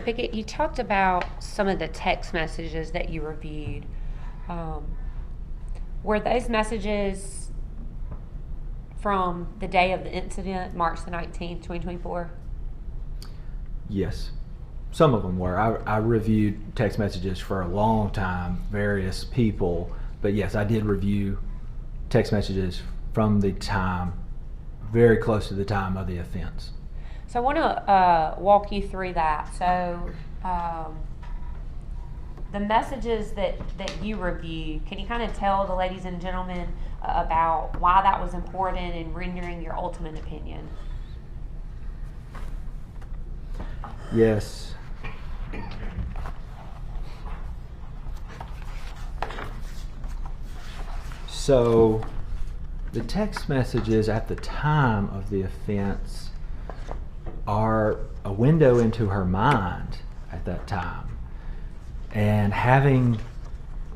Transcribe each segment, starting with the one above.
Pickett, you talked about some of the text messages that you reviewed. Um, were those messages from the day of the incident, March the 19th, 2024? Yes, some of them were. I reviewed text messages for a long time, various people, but yes, I did review text messages from the time, very close to the time of the offense. So I want to walk you through that. So the messages that you review, can you kind of tell the ladies and gentlemen about why that was important in rendering your ultimate opinion? Yes. So the text messages at the time of the offense are a window into her mind at that time. And having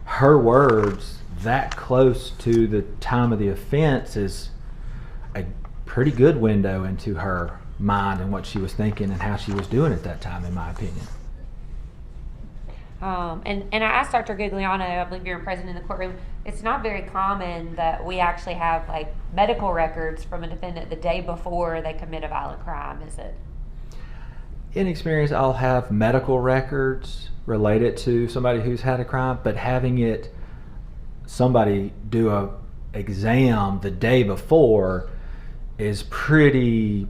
her words that close to the time of the offense is a pretty good window into her mind and what she was thinking and how she was doing at that time, in my opinion. And I asked Dr. Gugliano, I believe you're present in the courtroom, it's not very common that we actually have like medical records from a defendant the day before they commit a violent crime, is it? In experience, I'll have medical records related to somebody who's had a crime, but having it somebody do a exam the day before is pretty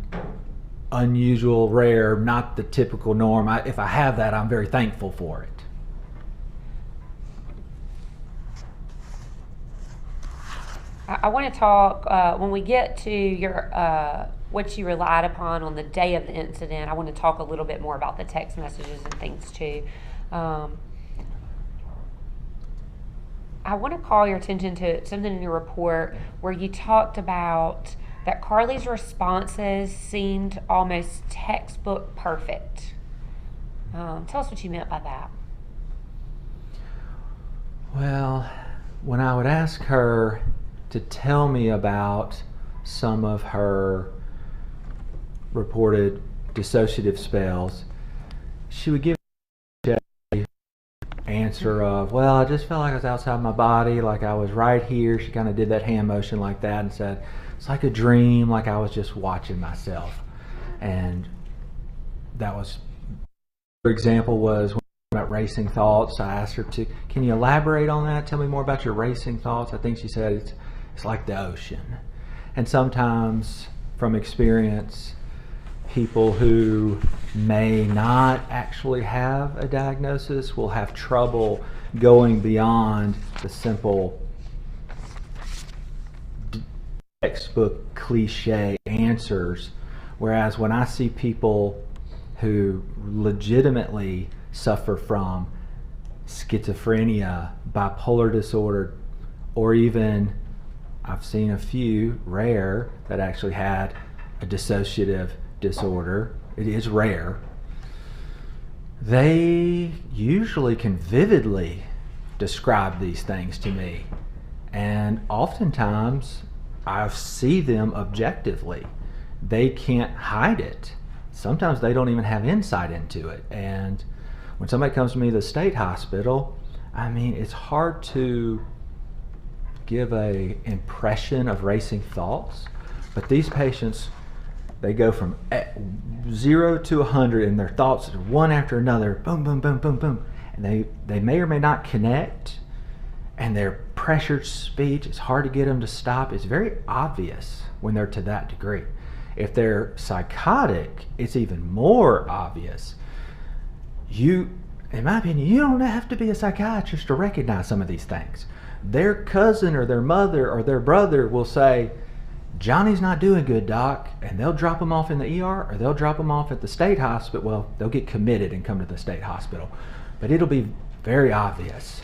unusual, rare, not the typical norm. If I have that, I'm very thankful for it. I want to talk, when we get to your what you relied upon on the day of the incident, I want to talk a little bit more about the text messages and things too. I want to call your attention to something in your report where you talked about that Carly's responses seemed almost textbook perfect. Tell us what you meant by that. Well, when I would ask her to tell me about some of her reported dissociative spells, she would give an answer of, well, I just felt like I was outside my body, like I was right here. She kind of did that hand motion like that and said, it's like a dream, like I was just watching myself. And that was, for example, was about racing thoughts. I asked her to, can you elaborate on that? Tell me more about your racing thoughts. I think she said it's like the ocean. And sometimes from experience, people who may not actually have a diagnosis will have trouble going beyond the simple textbook cliche answers. Whereas when I see people who legitimately suffer from schizophrenia, bipolar disorder, or even I've seen a few rare that actually had a dissociative disorder. It is rare. They usually can vividly describe these things to me, and oftentimes I see them objectively. They can't hide it. Sometimes they don't even have insight into it. And when somebody comes to me to the state hospital, I mean, it's hard to give a impression of racing thoughts, but these patients, they go from 0 to 100 and their thoughts are one after another, boom, boom, boom, boom, boom. And they may or may not connect, and their pressured speech, it's hard to get them to stop. It's very obvious when they're to that degree. If they're psychotic, it's even more obvious. In my opinion, you don't have to be a psychiatrist to recognize some of these things. Their cousin or their mother or their brother will say, Johnny's not doing good, doc, and they'll drop him off in the ER or they'll drop him off at the state hospital. Well, they'll get committed and come to the state hospital, but it'll be very obvious.